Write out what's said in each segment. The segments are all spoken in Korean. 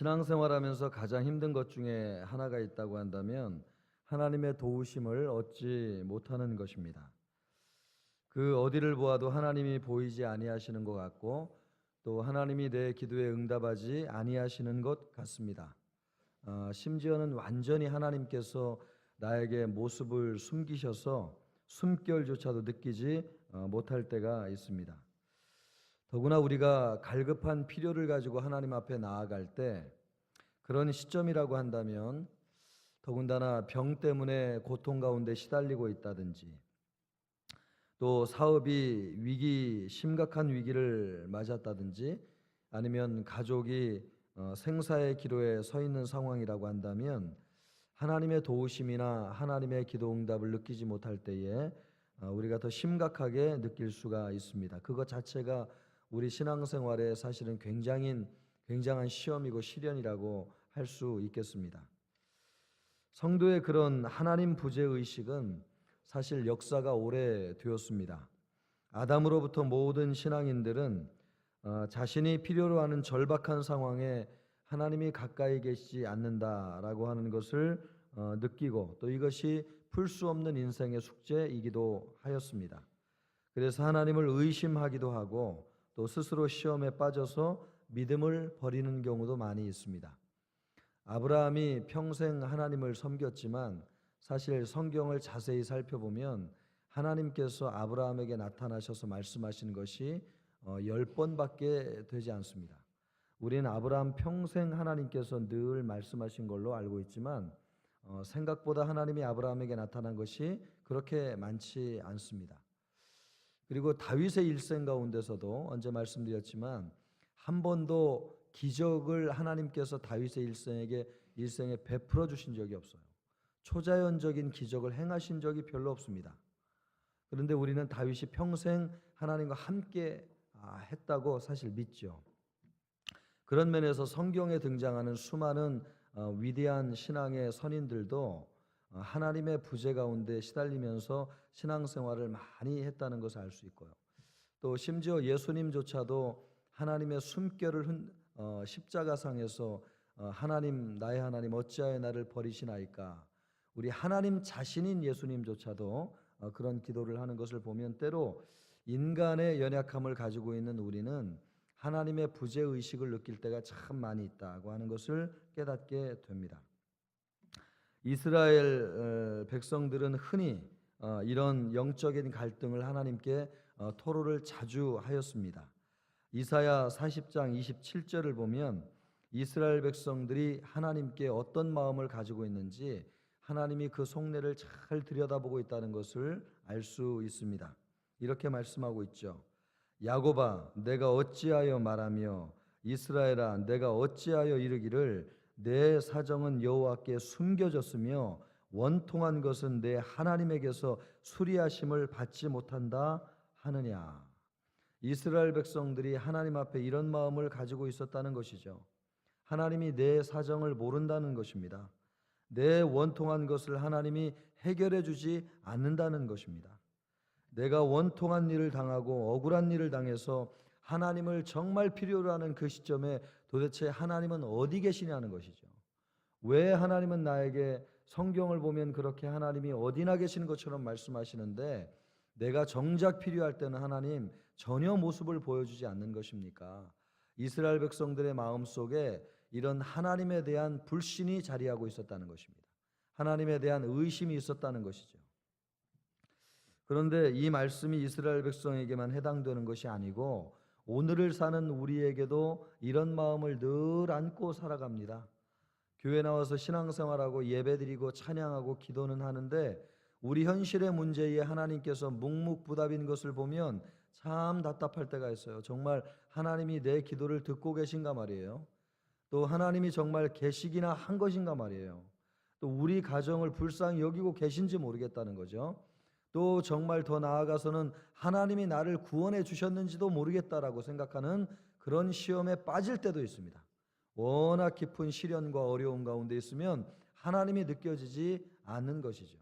신앙생활하면서 가장 힘든 것 중에 하나가 있다고 한다면 하나님의 도우심을 얻지 못하는 것입니다. 그 어디를 보아도 하나님이 보이지 아니하시는 것 같고 또 하나님이 내 기도에 응답하지 아니하시는 것 같습니다. 심지어는 완전히 하나님께서 나에게 모습을 숨기셔서 숨결조차도 느끼지 못할 때가 있습니다. 더구나 우리가 갈급한 필요를 가지고 하나님 앞에 나아갈 때 그런 시점이라고 한다면 더군다나 병 때문에 고통 가운데 시달리고 있다든지 또 사업이 심각한 위기를 맞았다든지 아니면 가족이 생사의 기로에 서 있는 상황이라고 한다면 하나님의 도우심이나 하나님의 기도 응답을 느끼지 못할 때에 우리가 더 심각하게 느낄 수가 있습니다. 그것 자체가 우리 신앙생활에 사실은 굉장한 시험이고 시련이라고 할 수 있겠습니다. 성도의 그런 하나님 부재 의식은 사실 역사가 오래되었습니다. 아담으로부터 모든 신앙인들은 자신이 필요로 하는 절박한 상황에 하나님이 가까이 계시지 않는다라고 하는 것을 느끼고 또 이것이 풀 수 없는 인생의 숙제이기도 하였습니다. 그래서 하나님을 의심하기도 하고 또 스스로 시험에 빠져서 믿음을 버리는 경우도 많이 있습니다. 아브라함이 평생 하나님을 섬겼지만 사실 성경을 자세히 살펴보면 하나님께서 아브라함에게 나타나셔서 말씀하시는 것이 10번밖에 되지 않습니다. 우리는 아브라함 평생 하나님께서 늘 말씀하신 걸로 알고 있지만 생각보다 하나님이 아브라함에게 나타난 것이 그렇게 많지 않습니다. 그리고 다윗의 일생 가운데서도 언제 말씀드렸지만 한 번도 기적을 하나님께서 다윗의 일생에 베풀어 주신 적이 없어요. 초자연적인 기적을 행하신 적이 별로 없습니다. 그런데 우리는 다윗이 평생 하나님과 함께 했다고 사실 믿죠. 그런 면에서 성경에 등장하는 수많은 위대한 신앙의 선인들도 하나님의 부재 가운데 시달리면서 신앙생활을 많이 했다는 것을 알 수 있고요. 또 심지어 예수님조차도 하나님의 숨결을 십자가상에서 하나님 나의 하나님 어찌하여 나를 버리시나이까 우리 하나님 자신인 예수님조차도 그런 기도를 하는 것을 보면 때로 인간의 연약함을 가지고 있는 우리는 하나님의 부재 의식을 느낄 때가 참 많이 있다고 하는 것을 깨닫게 됩니다. 이스라엘 백성들은 흔히 이런 영적인 갈등을 하나님께 토로를 자주 하였습니다. 이사야 40장 27절을 보면 이스라엘 백성들이 하나님께 어떤 마음을 가지고 있는지 하나님이 그 속내를 잘 들여다보고 있다는 것을 알 수 있습니다. 이렇게 말씀하고 있죠. 야곱아 내가 어찌하여 말하며 이스라엘아 내가 어찌하여 이르기를 내 사정은 여호와께 숨겨졌으며 원통한 것은 내 하나님에게서 수리하심을 받지 못한다 하느냐. 이스라엘 백성들이 하나님 앞에 이런 마음을 가지고 있었다는 것이죠. 하나님이 내 사정을 모른다는 것입니다. 내 원통한 것을 하나님이 해결해 주지 않는다는 것입니다. 내가 원통한 일을 당하고 억울한 일을 당해서 하나님을 정말 필요로 하는 그 시점에 도대체 하나님은 어디 계시냐는 것이죠. 왜 하나님은 나에게 성경을 보면 그렇게 하나님이 어디나 계시는 것처럼 말씀하시는데 내가 정작 필요할 때는 하나님 전혀 모습을 보여주지 않는 것입니까? 이스라엘 백성들의 마음속에 이런 하나님에 대한 불신이 자리하고 있었다는 것입니다. 하나님에 대한 의심이 있었다는 것이죠. 그런데 이 말씀이 이스라엘 백성에게만 해당되는 것이 아니고 오늘을 사는 우리에게도 이런 마음을 늘 안고 살아갑니다. 교회 나와서 신앙생활하고 예배드리고 찬양하고 기도는 하는데 우리 현실의 문제에 하나님께서 묵묵부답인 것을 보면 참 답답할 때가 있어요. 정말 하나님이 내 기도를 듣고 계신가 말이에요. 또 하나님이 정말 계시기나 한 것인가 말이에요. 또 우리 가정을 불쌍히 여기고 계신지 모르겠다는 거죠. 또 정말 더 나아가서는 하나님이 나를 구원해 주셨는지도 모르겠다라고 생각하는 그런 시험에 빠질 때도 있습니다. 워낙 깊은 시련과 어려움 가운데 있으면 하나님이 느껴지지 않는 것이죠.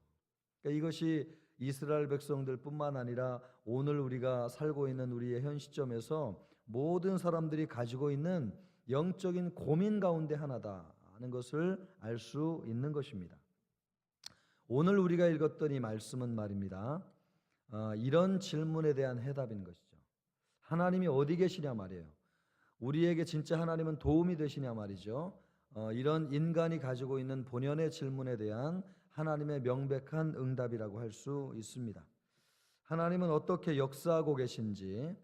그러니까 이것이 이스라엘 백성들뿐만 아니라 오늘 우리가 살고 있는 우리의 현 시점에서 모든 사람들이 가지고 있는 영적인 고민 가운데 하나다 하는 것을 알 수 있는 것입니다. 오늘 우리가 읽었던 이 말씀은 말입니다. 이런 질문에 대한 해답인 것이죠. 하나님이 어디 계시냐 말이에요. 우리에게 진짜 하나님은 도움이 되시냐 말이죠. 이런 인간이 가지고 있는 본연의 질문에 대한 하나님의 명백한 응답이라고 할 수 있습니다. 하나님은 어떻게 역사하고 계신지,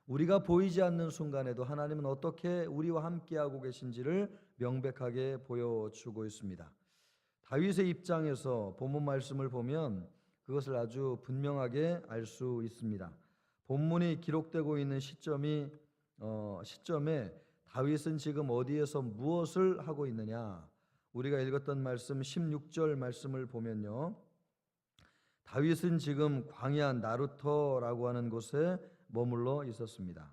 우리가 보이지 않는 순간에도 하나님은 어떻게 우리와 함께하고 계신지를 명백하게 보여주고 있습니다. 다윗의 입장에서 본문 말씀을 보면 그것을 아주 분명하게 알 수 있습니다. 본문이 기록되고 있는 시점에 다윗은 지금 어디에서 무엇을 하고 있느냐? 우리가 읽었던 말씀 16절 말씀을 보면요, 다윗은 지금 광야 나루터라고 하는 곳에 머물러 있었습니다.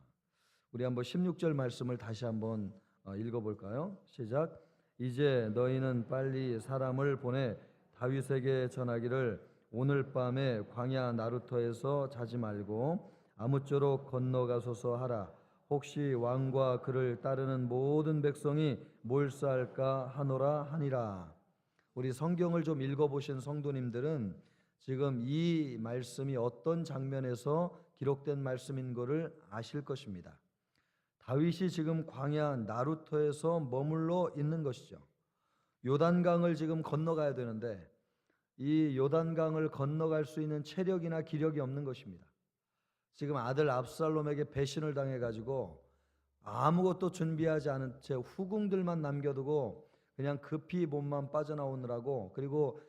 우리 한번 16절 말씀을 다시 한번 읽어볼까요? 시작. 이제 너희는 빨리 사람을 보내 다윗에게 전하기를 오늘 밤에 광야 나루터에서 자지 말고 아무쪼록 건너가소서 하라. 혹시 왕과 그를 따르는 모든 백성이 몰살까 하노라 하니라. 우리 성경을 좀 읽어보신 성도님들은 지금 이 말씀이 어떤 장면에서 기록된 말씀인 것을 아실 것입니다. 다윗이 지금 광야 나루터에서 머물러 있는 것이죠. 요단강을 지금 건너가야 되는데 이 요단강을 건너갈 수 있는 체력이나 기력이 없는 것입니다. 지금 아들 압살롬에게 배신을 당해가지고 아무것도 준비하지 않은 채 후궁들만 남겨두고 그냥 급히 몸만 빠져나오느라고, 그리고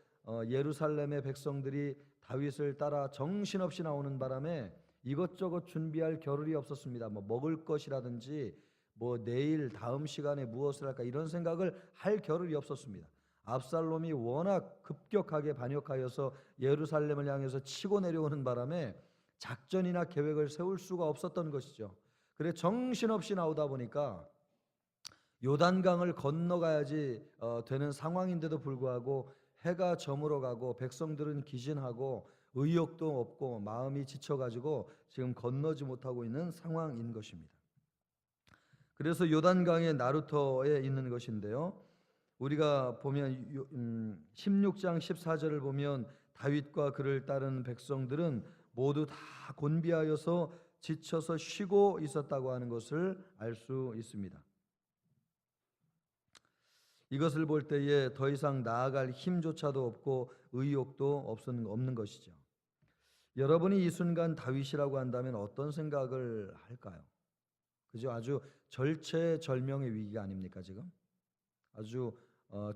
예루살렘의 백성들이 다윗을 따라 정신없이 나오는 바람에 이것저것 준비할 겨를이 없었습니다. 뭐 먹을 것이라든지 뭐 내일 다음 시간에 무엇을 할까 이런 생각을 할 겨를이 없었습니다. 압살롬이 워낙 급격하게 반역하여서 예루살렘을 향해서 치고 내려오는 바람에 작전이나 계획을 세울 수가 없었던 것이죠. 그래 정신없이 나오다 보니까 요단강을 건너가야지 되는 상황인데도 불구하고 해가 저물어 가고 백성들은 기진하고 의욕도 없고 마음이 지쳐가지고 지금 건너지 못하고 있는 상황인 것입니다. 그래서 요단강의 나루터에 있는 것인데요, 우리가 보면 16장 14절을 보면 다윗과 그를 따른 백성들은 모두 다 곤비하여서 지쳐서 쉬고 있었다고 하는 것을 알 수 있습니다. 이것을 볼 때에 더 이상 나아갈 힘조차도 없고 의욕도 없는 것이죠. 여러분이 이 순간 다윗이라고 한다면 어떤 생각을 할까요? 그죠? 아주 절체절명의 위기가 아닙니까 지금? 아주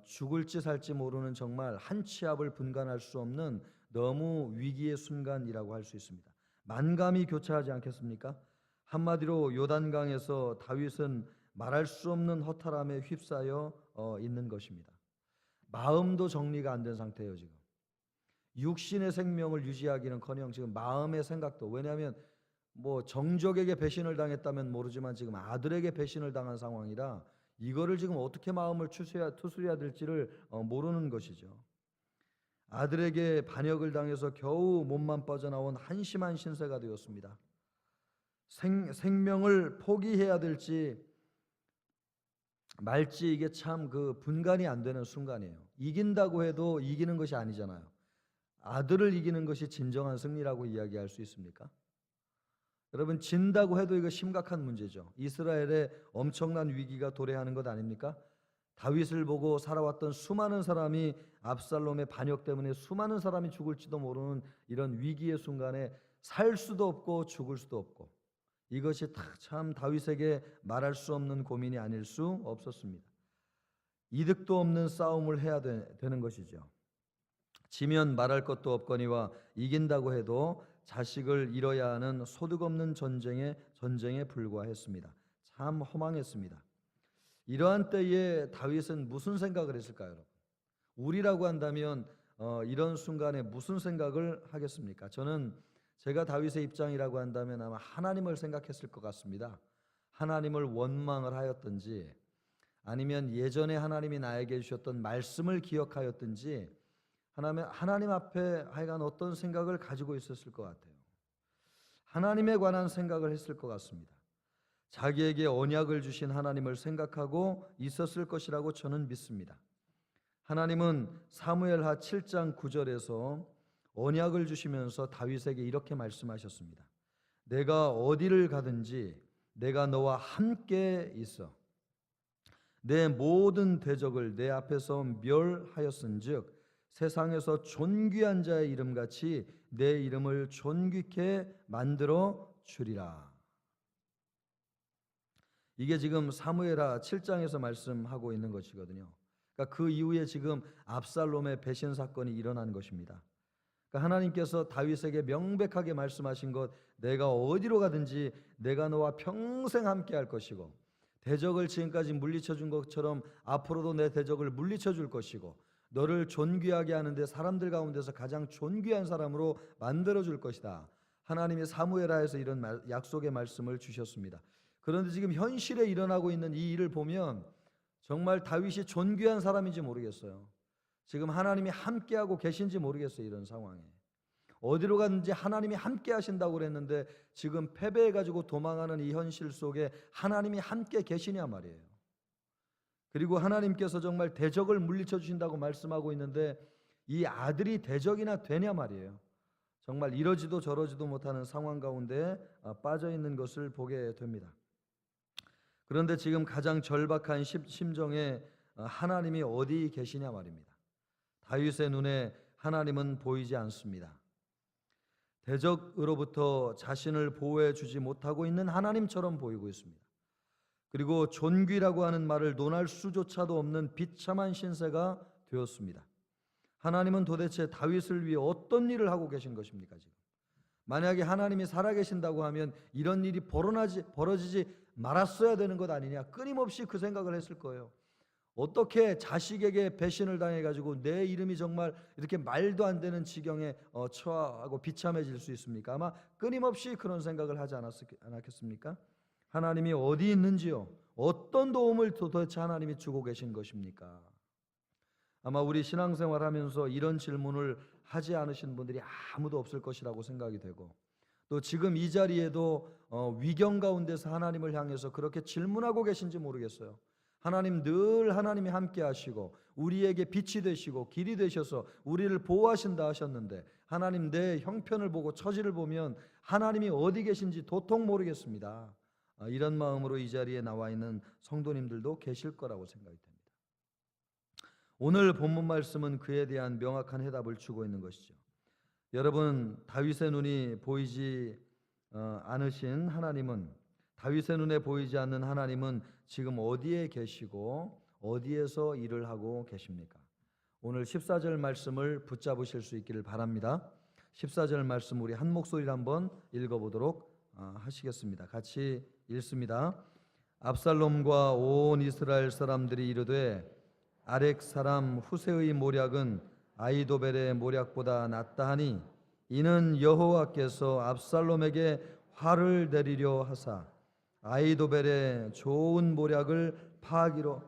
죽을지 살지 모르는 정말 한 치 앞을 분간할 수 없는 너무 위기의 순간이라고 할 수 있습니다. 만감이 교차하지 않겠습니까? 한마디로 요단강에서 다윗은 말할 수 없는 허탈함에 휩싸여 있는 것입니다. 마음도 정리가 안 된 상태예요 지금. 육신의 생명을 유지하기는커녕 지금 마음의 생각도, 왜냐하면 뭐 정적에게 배신을 당했다면 모르지만 지금 아들에게 배신을 당한 상황이라 이거를 지금 어떻게 마음을 추스려야 될지를 모르는 것이죠. 아들에게 반역을 당해서 겨우 몸만 빠져나온 한심한 신세가 되었습니다. 생명을 포기해야 될지 말지 이게 참 그 분간이 안 되는 순간이에요. 이긴다고 해도 이기는 것이 아니잖아요. 아들을 이기는 것이 진정한 승리라고 이야기할 수 있습니까? 여러분, 진다고 해도 이거 심각한 문제죠. 이스라엘의 엄청난 위기가 도래하는 것 아닙니까? 다윗을 보고 살아왔던 수많은 사람이 압살롬의 반역 때문에 수많은 사람이 죽을지도 모르는 이런 위기의 순간에 살 수도 없고 죽을 수도 없고, 이것이 참 다윗에게 말할 수 없는 고민이 아닐 수 없었습니다. 이득도 없는 싸움을 해야 되는 것이죠. 지면 말할 것도 없거니와 이긴다고 해도 자식을 잃어야 하는 소득 없는 전쟁에 불과했습니다. 참 허망했습니다. 이러한 때에 다윗은 무슨 생각을 했을까요, 여러분? 우리라고 한다면 이런 순간에 무슨 생각을 하겠습니까? 저는 제가 다윗의 입장이라고 한다면 아마 하나님을 생각했을 것 같습니다. 하나님을 원망을 하였든지 아니면 예전에 하나님이 나에게 주셨던 말씀을 기억하였든지 하나님 앞에 하여간 어떤 생각을 가지고 있었을 것 같아요. 하나님에 관한 생각을 했을 것 같습니다. 자기에게 언약을 주신 하나님을 생각하고 있었을 것이라고 저는 믿습니다. 하나님은 사무엘하 7장 9절에서 언약을 주시면서 다윗에게 이렇게 말씀하셨습니다. 내가 어디를 가든지 내가 너와 함께 있어 내 모든 대적을 내 앞에서 멸하였은즉 세상에서 존귀한 자의 이름같이 내 이름을 존귀케 만들어 주리라. 이게 지금 사무엘하 7장에서 말씀하고 있는 것이거든요. 그러니까 그 이후에 지금 압살롬의 배신 사건이 일어난 것입니다. 그러니까 하나님께서 다윗에게 명백하게 말씀하신 것, 내가 어디로 가든지 내가 너와 평생 함께 할 것이고 대적을 지금까지 물리쳐 준 것처럼 앞으로도 내 대적을 물리쳐 줄 것이고 너를 존귀하게 하는데 사람들 가운데서 가장 존귀한 사람으로 만들어 줄 것이다. 하나님이 사무엘하에서 이런 약속의 말씀을 주셨습니다. 그런데 지금 현실에 일어나고 있는 이 일을 보면 정말 다윗이 존귀한 사람인지 모르겠어요. 지금 하나님이 함께하고 계신지 모르겠어요. 이런 상황에 어디로 가든지 하나님이 함께 하신다고 그랬는데 지금 패배해가지고 도망하는 이 현실 속에 하나님이 함께 계시냐 말이에요. 그리고 하나님께서 정말 대적을 물리쳐 주신다고 말씀하고 있는데 이 아들이 대적이나 되냐 말이에요. 정말 이러지도 저러지도 못하는 상황 가운데 빠져 있는 것을 보게 됩니다. 그런데 지금 가장 절박한 심정에 하나님이 어디 계시냐 말입니다. 다윗의 눈에 하나님은 보이지 않습니다. 대적으로부터 자신을 보호해 주지 못하고 있는 하나님처럼 보이고 있습니다. 그리고 존귀라고 하는 말을 논할 수조차도 없는 비참한 신세가 되었습니다. 하나님은 도대체 다윗을 위해 어떤 일을 하고 계신 것입니까? 지금 만약에 하나님이 살아계신다고 하면 이런 일이 벌어지지 말았어야 되는 것 아니냐, 끊임없이 그 생각을 했을 거예요. 어떻게 자식에게 배신을 당해가지고 내 이름이 정말 이렇게 말도 안 되는 지경에 처하고 비참해질 수 있습니까? 아마 끊임없이 그런 생각을 하지 않았겠습니까? 하나님이 어디 있는지요? 어떤 도움을 도대체 하나님이 주고 계신 것입니까? 아마 우리 신앙생활 하면서 이런 질문을 하지 않으신 분들이 아무도 없을 것이라고 생각이 되고, 또 지금 이 자리에도 위경 가운데서 하나님을 향해서 그렇게 질문하고 계신지 모르겠어요. 하나님, 늘 하나님이 함께 하시고 우리에게 빛이 되시고 길이 되셔서 우리를 보호하신다 하셨는데 하나님, 내 형편을 보고 처지를 보면 하나님이 어디 계신지 도통 모르겠습니다. 이런 마음으로 이 자리에 나와 있는 성도님들도 계실 거라고 생각이 됩니다. 오늘 본문 말씀은 그에 대한 명확한 해답을 주고 있는 것이죠. 여러분, 다윗의 눈이 보이지 않으신 하나님은, 다윗의 눈에 보이지 않는 하나님은 지금 어디에 계시고 어디에서 일을 하고 계십니까? 오늘 14절 말씀을 붙잡으실 수 있기를 바랍니다. 14절 말씀 우리 한 목소리로 한번 읽어보도록 하시겠습니다. 같이 읽습니다. 압살롬과 온 이스라엘 사람들이 이르되 아렉 사람 후세의 모략은 아히도벨의 모략보다 낫다 하니 이는 여호와께서 압살롬에게 화를 내리려 하사 아히도벨의 좋은 모략을 파하기로.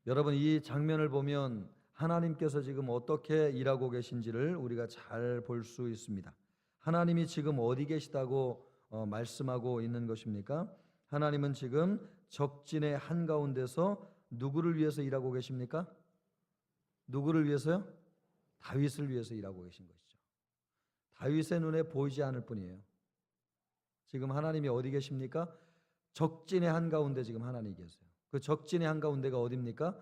여러분, 이 장면을 보면 하나님께서 지금 어떻게 일하고 계신지를 우리가 잘 볼 수 있습니다. 하나님이 지금 어디 계시다고 말씀하고 있는 것입니까? 하나님은 지금 적진의 한가운데서 누구를 위해서 일하고 계십니까? 누구를 위해서요? 다윗을 위해서 일하고 계신 것이죠. 다윗의 눈에 보이지 않을 뿐이에요. 지금 하나님이 어디 계십니까? 적진의 한가운데 지금 하나님이 계세요. 그 적진의 한가운데가 어디입니까?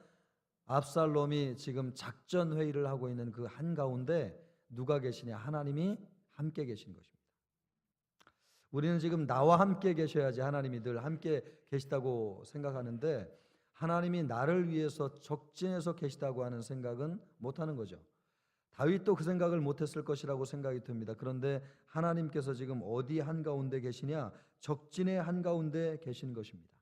압살롬이 지금 작전 회의를 하고 있는 그 한가운데 누가 계시냐? 하나님이 함께 계신 것입니다. 우리는 지금 나와 함께 계셔야지 하나님이 늘 함께 계시다고 생각하는데 하나님이 나를 위해서 적진에서 계시다고 하는 생각은 못하는 거죠. 다윗도 그 생각을 못했을 것이라고 생각이 듭니다. 그런데 하나님께서 지금 어디 한가운데 계시냐? 적진의 한가운데 계신 것입니다.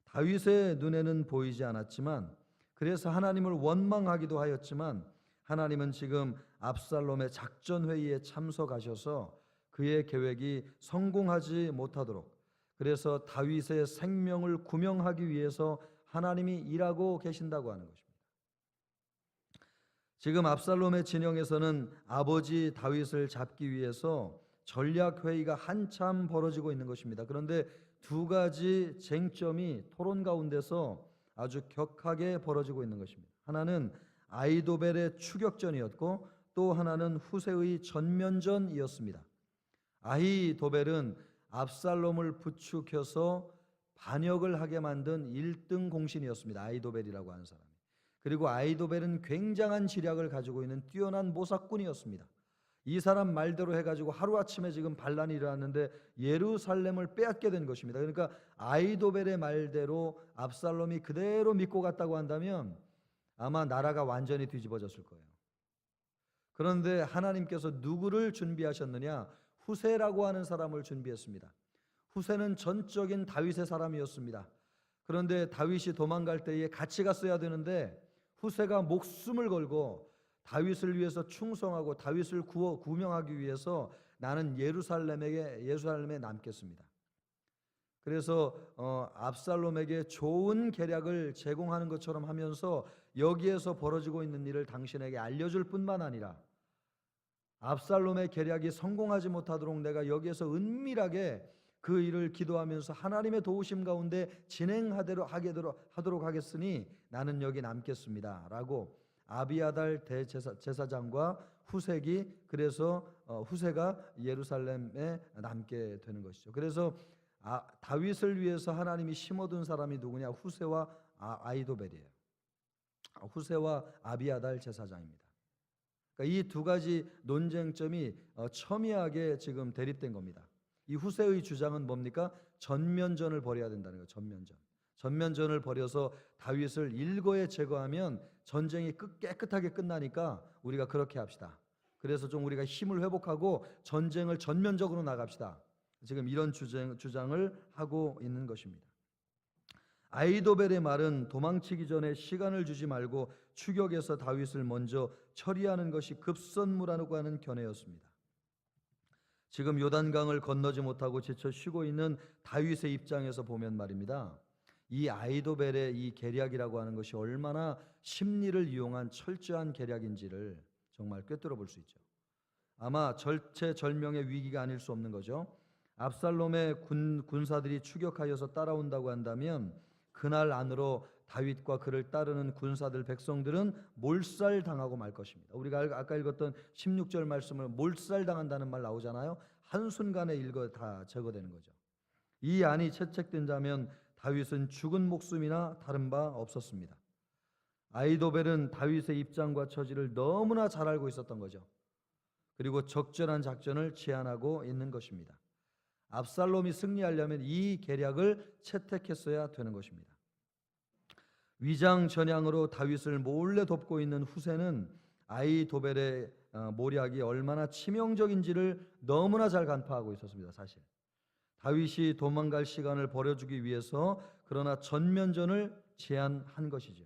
다윗의 눈에는 보이지 않았지만, 그래서 하나님을 원망하기도 하였지만 하나님은 지금 압살롬의 작전 회의에 참석하셔서 그의 계획이 성공하지 못하도록, 그래서 다윗의 생명을 구명하기 위해서 하나님이 일하고 계신다고 하는 것입니다. 지금 압살롬의 진영에서는 아버지 다윗을 잡기 위해서 전략 회의가 한참 벌어지고 있는 것입니다. 그런데 두 가지 쟁점이 토론 가운데서 아주 격하게 벌어지고 있는 것입니다. 하나는 아이도벨의 추격전이었고 또 하나는 후세의 전면전이었습니다. 아히도벨은 압살롬을 부추겨서 반역을 하게 만든 1등 공신이었습니다. 아히도벨이라고 하는 사람이. 그리고 아히도벨은 굉장한 지략을 가지고 있는 뛰어난 모사꾼이었습니다. 이 사람 말대로 해가지고 하루아침에 지금 반란이 일어났는데 예루살렘을 빼앗게 된 것입니다. 그러니까 아히도벨의 말대로 압살롬이 그대로 믿고 갔다고 한다면 아마 나라가 완전히 뒤집어졌을 거예요. 그런데 하나님께서 누구를 준비하셨느냐? 후세라고 하는 사람을 준비했습니다. 후세는 전적인 다윗의 사람이었습니다. 그런데 다윗이 도망갈 때에 같이 갔어야 되는데 후세가 목숨을 걸고 다윗을 위해서 충성하고 다윗을 구명하기 위해서 나는 예루살렘에 남겠습니다. 그래서 압살롬에게 좋은 계략을 제공하는 것처럼 하면서 여기에서 벌어지고 있는 일을 당신에게 알려줄 뿐만 아니라 압살롬의 계략이 성공하지 못하도록 내가 여기에서 은밀하게 그 일을 기도하면서 하나님의 도우심 가운데 진행하도록 하겠으니 나는 여기 남겠습니다 라고 아비아달 대제사장과 후색이 그래서 후세가 예루살렘에 남게 되는 것이죠. 그래서 다윗을 위해서 하나님이 심어둔 사람이 누구냐? 후세와 아히도벨이에요. 후세와 아비아달 제사장입니다. 그러니까 이 두 가지 논쟁점이 첨예하게 지금 대립된 겁니다. 이 후세의 주장은 뭡니까? 전면전을 벌여야 된다는 거예요. 전면전을 벌여서 다윗을 일거에 제거하면 전쟁이 깨끗하게 끝나니까 우리가 그렇게 합시다. 그래서 좀 우리가 힘을 회복하고 전쟁을 전면적으로 나갑시다. 지금 이런 주장을 하고 있는 것입니다. 아히도벨의 말은 도망치기 전에 시간을 주지 말고 추격해서 다윗을 먼저 처리하는 것이 급선무라고 하는 견해였습니다. 지금 요단강을 건너지 못하고 지쳐 쉬고 있는 다윗의 입장에서 보면 말입니다. 이 아히도벨의 이 계략이라고 하는 것이 얼마나 심리를 이용한 철저한 계략인지를 정말 꿰뚫어 볼 수 있죠. 아마 절체절명의 위기가 아닐 수 없는 거죠. 압살롬의 군사들이 추격하여서 따라온다고 한다면 그날 안으로 다윗과 그를 따르는 군사들 백성들은 몰살당하고 말 것입니다. 우리가 아까 읽었던 16절 말씀을 몰살당한다는 말 나오잖아요. 한순간에 다 제거되는 거죠. 이 안이 채택된다면 다윗은 죽은 목숨이나 다른 바 없었습니다. 아히도벨은 다윗의 입장과 처지를 너무나 잘 알고 있었던 거죠. 그리고 적절한 작전을 제안하고 있는 것입니다. 압살롬이 승리하려면 이 계략을 채택했어야 되는 것입니다. 위장 전향으로 다윗을 몰래 돕고 있는 후세는 아히도벨의 모략이 얼마나 치명적인지를 너무나 잘 간파하고 있었습니다. 사실 다윗이 도망갈 시간을 벌여주기 위해서 그러나 전면전을 제안한 것이죠.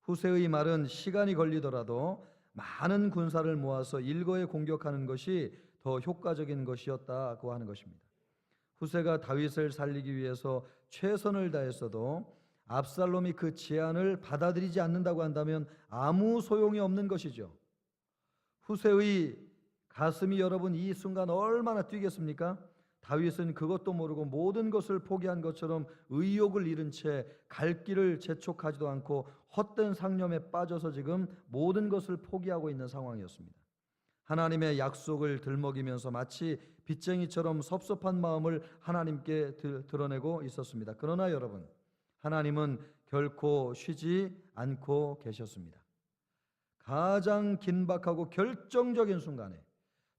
후세의 말은 시간이 걸리더라도 많은 군사를 모아서 일거에 공격하는 것이 더 효과적인 것이었다고 하는 것입니다. 후세가 다윗을 살리기 위해서 최선을 다했어도 압살롬이 그 제안을 받아들이지 않는다고 한다면 아무 소용이 없는 것이죠. 후세의 가슴이 여러분 이 순간 얼마나 뛰겠습니까? 다윗은 그것도 모르고 모든 것을 포기한 것처럼 의욕을 잃은 채 갈 길을 재촉하지도 않고 헛된 상념에 빠져서 지금 모든 것을 포기하고 있는 상황이었습니다. 하나님의 약속을 들먹이면서 마치 빚쟁이처럼 섭섭한 마음을 하나님께 드러내고 있었습니다. 그러나 여러분, 하나님은 결코 쉬지 않고 계셨습니다. 가장 긴박하고 결정적인 순간에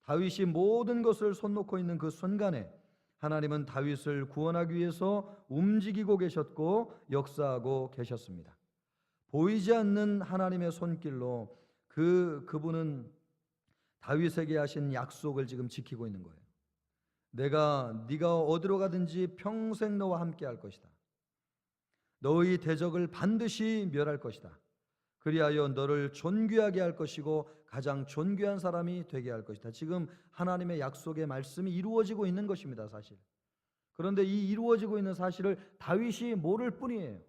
다윗이 모든 것을 손 놓고 있는 그 순간에 하나님은 다윗을 구원하기 위해서 움직이고 계셨고 역사하고 계셨습니다. 보이지 않는 하나님의 손길로 그분은 다윗에게 하신 약속을 지금 지키고 있는 거예요. 네가 어디로 가든지 평생 너와 함께 할 것이다. 너의 대적을 반드시 멸할 것이다. 그리하여 너를 존귀하게 할 것이고 가장 존귀한 사람이 되게 할 것이다. 지금 하나님의 약속의 말씀이 이루어지고 있는 것입니다, 사실. 그런데 이 이루어지고 있는 사실을 다윗이 모를 뿐이에요.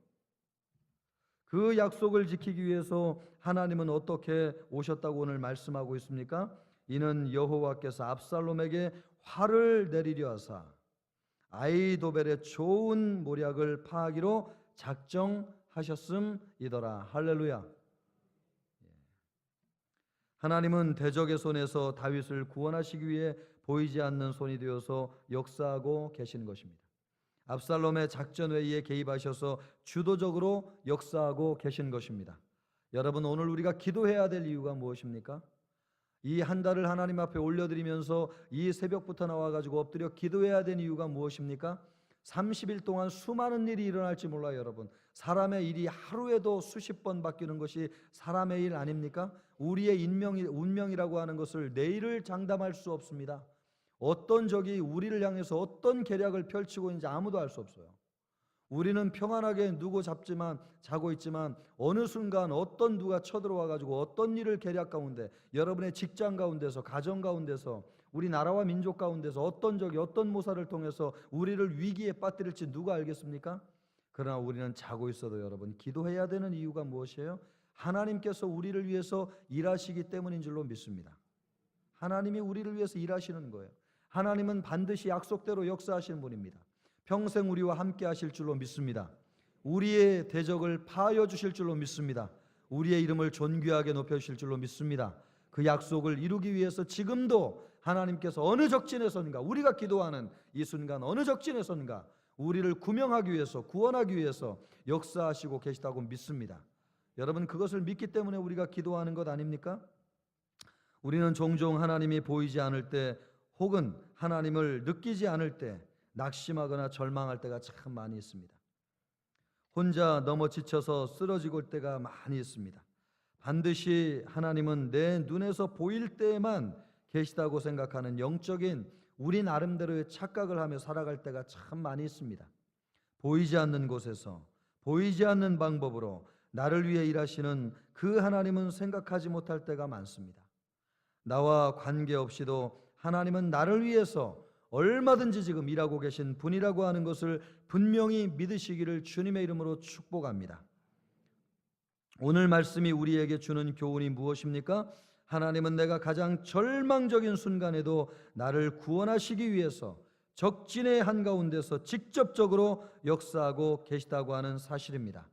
그 약속을 지키기 위해서 하나님은 어떻게 오셨다고 오늘 말씀하고 있습니까? 이는 여호와께서 압살롬에게 화를 내리려 하사 아이도벨의 좋은 모략을 파하기로 작정하셨음이더라. 할렐루야. 하나님은 대적의 손에서 다윗을 구원하시기 위해 보이지 않는 손이 되어서 역사하고 계시는 것입니다. 압살롬의 작전 회의에 개입하셔서 주도적으로 역사하고 계신 것입니다. 여러분, 오늘 우리가 기도해야 될 이유가 무엇입니까? 이 한 달을 하나님 앞에 올려드리면서 이 새벽부터 나와가지고 엎드려 기도해야 되는 이유가 무엇입니까? 30일 동안 수많은 일이 일어날지 몰라요. 여러분, 사람의 일이 하루에도 수십 번 바뀌는 것이 사람의 일 아닙니까? 우리의 운명이라고 하는 것을 내일을 장담할 수 없습니다. 어떤 적이 우리를 향해서 어떤 계략을 펼치고 있는지 아무도 알 수 없어요. 우리는 평안하게 누구 자고 있지만 어느 순간 어떤 누가 쳐들어와 가지고 어떤 일을 계략 가운데, 여러분의 직장 가운데서, 가정 가운데서, 우리 나라와 민족 가운데서 어떤 적이 어떤 모사를 통해서 우리를 위기에 빠뜨릴지 누가 알겠습니까? 그러나 우리는 자고 있어도 여러분, 기도해야 되는 이유가 무엇이에요? 하나님께서 우리를 위해서 일하시기 때문인 줄로 믿습니다. 하나님이 우리를 위해서 일하시는 거예요. 하나님은 반드시 약속대로 역사하시는 분입니다. 평생 우리와 함께 하실 줄로 믿습니다. 우리의 대적을 파하여 주실 줄로 믿습니다. 우리의 이름을 존귀하게 높여주실 줄로 믿습니다. 그 약속을 이루기 위해서 지금도 하나님께서 어느 적진에선가, 우리가 기도하는 이 순간 어느 적진에선가 우리를 구명하기 위해서, 구원하기 위해서 역사하시고 계시다고 믿습니다. 여러분, 그것을 믿기 때문에 우리가 기도하는 것 아닙니까? 우리는 종종 하나님이 보이지 않을 때, 혹은 하나님을 느끼지 않을 때 낙심하거나 절망할 때가 참 많이 있습니다. 혼자 넘어 지쳐서 쓰러지고 올 때가 많이 있습니다. 반드시 하나님은 내 눈에서 보일 때에만 계시다고 생각하는 영적인 우리 나름대로의 착각을 하며 살아갈 때가 참 많이 있습니다. 보이지 않는 곳에서, 보이지 않는 방법으로 나를 위해 일하시는 그 하나님은 생각하지 못할 때가 많습니다. 나와 관계없이도 하나님은 나를 위해서 얼마든지 지금 일하고 계신 분이라고 하는 것을 분명히 믿으시기를 주님의 이름으로 축복합니다. 오늘 말씀이 우리에게 주는 교훈이 무엇입니까? 하나님은 내가 가장 절망적인 순간에도 나를 구원하시기 위해서 적진의 한가운데서 직접적으로 역사하고 계시다고 하는 사실입니다.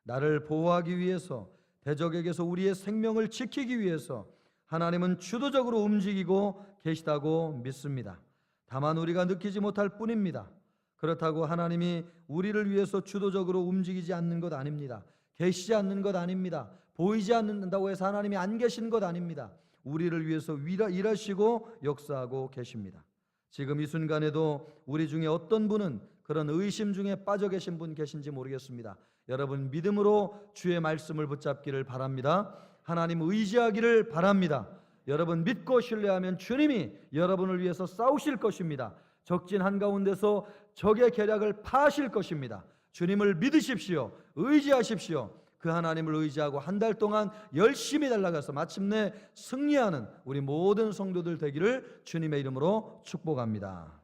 나를 보호하기 위해서, 대적에게서 우리의 생명을 지키기 위해서 하나님은 주도적으로 움직이고 계시다고 믿습니다. 다만 우리가 느끼지 못할 뿐입니다. 그렇다고 하나님이 우리를 위해서 주도적으로 움직이지 않는 것 아닙니다. 계시지 않는 것 아닙니다. 보이지 않는다고 해서 하나님이 안 계신 것 아닙니다. 우리를 위해서 일하시고 역사하고 계십니다. 지금 이 순간에도 우리 중에 어떤 분은 그런 의심 중에 빠져 계신 분 계신지 모르겠습니다. 여러분, 믿음으로 주의 말씀을 붙잡기를 바랍니다. 하나님 의지하기를 바랍니다. 여러분, 믿고 신뢰하면 주님이 여러분을 위해서 싸우실 것입니다. 적진 한가운데서 적의 계략을 파하실 것입니다. 주님을 믿으십시오. 의지하십시오. 그 하나님을 의지하고 한 달 동안 열심히 달려가서 마침내 승리하는 우리 모든 성도들 되기를 주님의 이름으로 축복합니다.